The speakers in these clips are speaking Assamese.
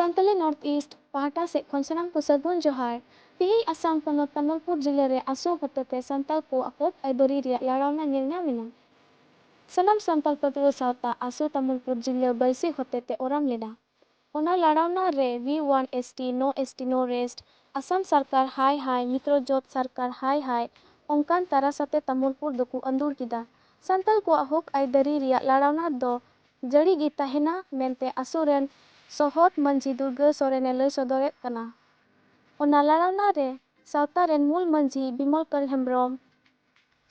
ᱥᱟᱱᱛᱟᱞᱤ ᱱᱚᱨᱛᱷ ᱤᱥᱴ ᱯᱟᱦᱴᱟ ᱥᱮᱫ ᱠᱷᱚᱱ ᱥᱟᱱᱟᱢ ᱠᱚ ᱥᱟᱹᱜᱩᱱ ᱡᱚᱦᱟᱨ। ᱛᱮᱦᱮᱧ ᱟᱥᱟᱢ ᱯᱚᱱᱚᱛ ᱛᱟᱢᱩᱞᱯᱩᱨ ᱡᱤᱞᱟ ᱨᱮ ᱟᱥᱚ ᱦᱚᱛᱮᱛᱮ ᱥᱟᱱᱛᱟᱲ ᱠᱚᱣᱟᱜ ᱦᱚᱠ ᱟᱹᱭᱫᱟᱹᱨᱤ ᱨᱮᱭᱟᱜ ᱞᱟᱲᱟᱣᱱᱟ ᱧᱮᱞ ᱧᱟᱢᱮᱱᱟ। ᱥᱟᱱᱟᱢ ᱥᱟᱱᱛᱟᱲ ᱯᱟᱹᱴᱷᱩᱣᱟᱹ ᱥᱟᱶᱛᱟ ᱟᱥᱚ ᱛᱟᱢᱩᱞᱯᱩᱨ ᱡᱤᱞᱟ ᱵᱟᱹᱭᱥᱤ ᱦᱚᱛᱮᱛᱮ ᱚᱨᱟᱢ ᱞᱮᱱᱟ। ᱚᱱᱟ ᱞᱟᱲᱟᱣᱱᱟ ᱨᱮ V1 ST no rest Assam সরকার হাই হাই মিত্রজোট সরকার হাই হাই অঙ্কান তারা সাথে তামুলপুর দোকু আন্দুর কিদা। সান্তাল কোয়াᱜ হক আইদারি রিয়াᱜ ᱞᱟᱲᱟᱣᱱᱟ ᱫᱚ ᱡᱟᱹᱨᱤ ᱜᱮ ᱛᱟᱦᱮᱱᱟ ᱢᱮᱱᱛᱮ ᱟᱥᱚ ᱨᱮᱱ ᱥᱚᱦᱚᱫ ᱢᱟᱹᱡᱷᱤ ᱫᱩᱨᱜᱟᱹ ᱥᱚᱨᱮᱱᱮ ᱞᱟᱹᱭ ᱥᱚᱫᱚᱨᱮᱫ ᱠᱟᱱᱟ। ᱚᱱᱟ ᱞᱟᱲᱟᱣᱱᱟ ᱨᱮ ᱥᱟᱶᱛᱟ ᱨᱮᱱ ᱢᱩᱞ ᱢᱟᱹᱡᱷᱤ ᱵᱤᱢᱚᱞᱠᱚᱨ ᱦᱮᱢᱵᱨᱚᱢ,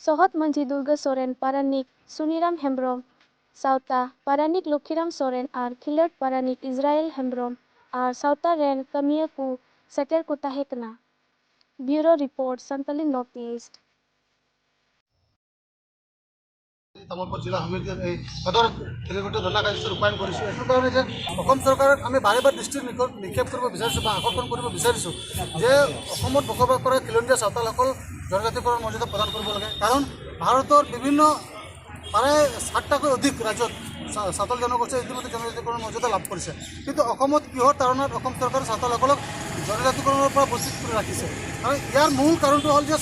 ᱥᱚᱦᱚᱫ ᱢᱟᱹᱡᱷᱤ ᱫᱩᱨᱜᱟᱹ ᱥᱚᱨᱮᱱ, ᱯᱟᱨᱟᱱᱤᱠ ᱥᱩᱱᱤᱨᱟᱢ ᱦᱮᱢᱵᱨᱚᱢ, ᱥᱟᱶᱛᱟ ᱯᱟᱨᱟᱱᱤᱠ ᱞᱚᱠᱷᱤᱨᱟᱢ ᱥᱚᱨᱮᱱ ᱟᱨ ᱠᱷᱤᱞᱟᱹᱲ ᱯᱟᱨᱟᱱᱤᱠ ᱤᱥᱨᱟᱭᱮᱞ ᱦᱮᱢᱵᱨᱚᱢ ᱟᱨ ᱥᱟᱶᱛᱟ ᱨᱮᱱ ᱠᱟᱹᱢᱤᱭᱟᱹ ᱠᱚ ᱥᱮᱴᱮᱨ ᱠᱚ ᱛᱟᱦᱮᱸ ᱠᱟᱱᱟ। Bureau report Santali north east. Tamulpur জিলা সমিতিৰ এই সদৰ তেলেগুটি ধৰ্ণা কাৰ্যসূচী ৰূপায়ণ কৰিছোঁ। এইটো কাৰণে যে অসম চৰকাৰক আমি বাৰে বাৰে দৃষ্টি নিক্ষেপ কৰিব বিচাৰিছোঁ বা আকৰ্ষণ কৰিব বিচাৰিছোঁ যে অসমত বসবাস কৰা খিলঞ্জীয়া চাওতালসকল জনজাতিকৰণ মৰ্যাদা প্ৰদান কৰিব লাগে। কাৰণ ভাৰতৰ বিভিন্ন প্ৰায় ৬০টাকৈ অধিক ৰাজ্যত চাওতাল জনগোষ্ঠীয়ে ইতিমধ্যে জনজাতিকৰণ মৰ্যাদা লাভ কৰিছে, কিন্তু অসমত কিহৰ তাৰণাত অসম চৰকাৰে চাওতালসকলক জনজাতিকৰণৰ পৰা বঞ্চিত কৰি ৰাখিছে। আৰু ইয়াৰ মূল কাৰণটো হ'ল যে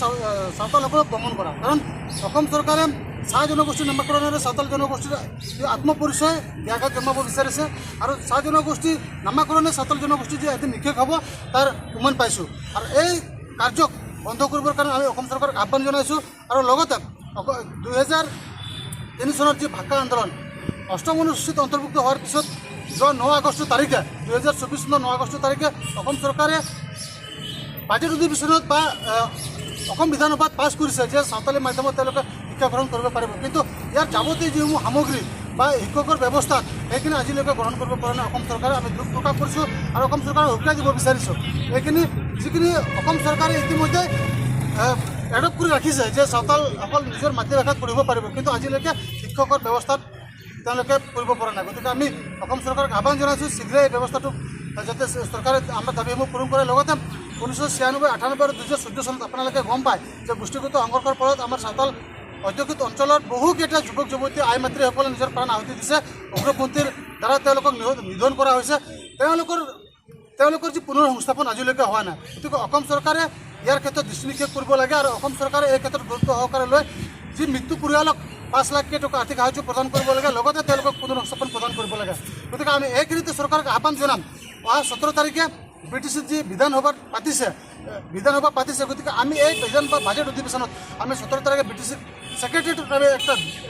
চাওতালসকলক দমন কৰা। কাৰণ অসম চৰকাৰে চাহ জনগোষ্ঠীৰ নামাকৰণেৰে চাওতাল জনগোষ্ঠীৰ আত্মপৰিচয় ব্যাঘাত জন্মাব বিচাৰিছে আৰু চাহ জনগোষ্ঠীৰ নামাকৰণে চাওতাল জনগোষ্ঠী যে এদিন নিশেষ হ'ব তাৰ প্ৰমাণ পাইছোঁ। আৰু এই কাৰ্যক বন্ধ কৰিবৰ কাৰণে আমি অসম চৰকাৰক আহ্বান জনাইছোঁ। আৰু লগতে 2003 চনত যি ভাষা আন্দোলন ৮ম অনুসূচীত অন্তৰ্ভুক্ত হোৱাৰ পিছত যোৱা ৯ আগষ্ট তাৰিখে 2024 চনৰ ৯ আগষ্ট তাৰিখে অসম চৰকাৰে বাজেট অধিৱেশনত বা অসম বিধানসভাত পাছ কৰিছে যে চাওতালী মাধ্যমত তেওঁলোকে শিক্ষা গ্ৰহণ কৰিব পাৰিব, কিন্তু ইয়াৰ যাৱতীয় যিসমূহ সামগ্ৰী বা শিক্ষকৰ ব্যৱস্থাত সেইখিনি আজিলৈকে গ্ৰহণ কৰিব পৰা নাই অসম চৰকাৰে। আমি দুখ প্ৰকাশ কৰিছোঁ আৰু অসম চৰকাৰক উকলাই দিব বিচাৰিছোঁ। এইখিনি যিখিনি অসম চৰকাৰে ইতিমধ্যে এডপ্ট কৰি ৰাখিছে যে চাওতাল অকল নিজৰ মাতৃভাষাত পঢ়িব পাৰিব, কিন্তু আজিলৈকে শিক্ষকৰ ব্যৱস্থাত তেওঁলোকে কৰিব পৰা নাই। গতিকে আমি অসম চৰকাৰক আহ্বান জনাইছোঁ শীঘ্ৰে এই ব্যৱস্থাটো যাতে চৰকাৰে আমাৰ দাবীসমূহ পূৰণ কৰে। লগতে 1996, 98 আৰু 2014 চনত আপোনালোকে গম পায় যে গোষ্ঠীগত সংঘৰ্ষৰ ফলত আমাৰ চাওতাল অধ্যুষিত অঞ্চলত বহুকেইটা যুৱক যুৱতী আই মাতৃসকলে নিজৰ প্ৰাণ আহুতি দিছে। উগ্ৰপন্থীৰ দ্বাৰা তেওঁলোকক নিধন কৰা হৈছে। তেওঁলোকৰ যি পুনৰ সংস্থাপন আজিলৈকে হোৱা নাই। গতিকে অসম চৰকাৰে ইয়াৰ ক্ষেত্ৰত দৃষ্টি নিক্ষেপ কৰিব লাগে আৰু অসম চৰকাৰে এই ক্ষেত্ৰত গুৰুত্ব সহকাৰে লৈ যি মৃত্যু পৰিয়ালক 5 লাখকৈ টকা আৰ্থিক সাহায্য প্ৰদান কৰিব লাগে, লগতে তেওঁলোকক পুনৰ সংস্থাপন প্ৰদান কৰিব লাগে। গতিকে আমি এইখিনিতে চৰকাৰক আহ্বান জনাম। অহা 17 তাৰিখে ব্ৰিটিছে যি বিধানসভা পাতিছে, গতিকে আমি এই বিধানসভা বাজেট অধিৱেশনত আমি 17 তাৰিখে ব্ৰিটিছ ছেক্ৰেটেৰিয়েটৰ বাবে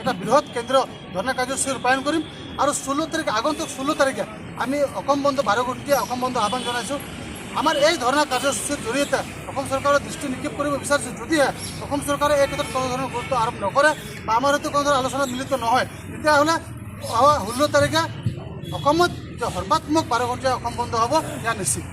এটা বৃহৎ কেন্দ্ৰীয় ধৰ্ণা কাৰ্যসূচী ৰূপায়ণ কৰিম। আৰু 16 তাৰিখে আগন্তুক 16 তাৰিখে আমি অসম বন্ধ 12 কোটিয়ে অসম বন্ধ আহ্বান জনাইছোঁ। আমাৰ এই ধৰ্ণা কাৰ্যসূচীৰ জৰিয়তে অসম চৰকাৰৰ দৃষ্টি নিক্ষেপ কৰিব বিচাৰিছোঁ। যদিহে অসম চৰকাৰে এই ক্ষেত্ৰত কোনো ধৰণৰ গুৰুত্ব আৰোপ নকৰে বা আমাৰ হয়তো কোনো ধৰণৰ আলোচনাত মিলিত নহয়, তেতিয়াহ'লে অহা 16 তাৰিখে অসমত যে সৰ্বাত্মক 12 ঘণ্টীয়া অসম বন্ধ হ'ব, ইয়াৰ নিশ্চিত।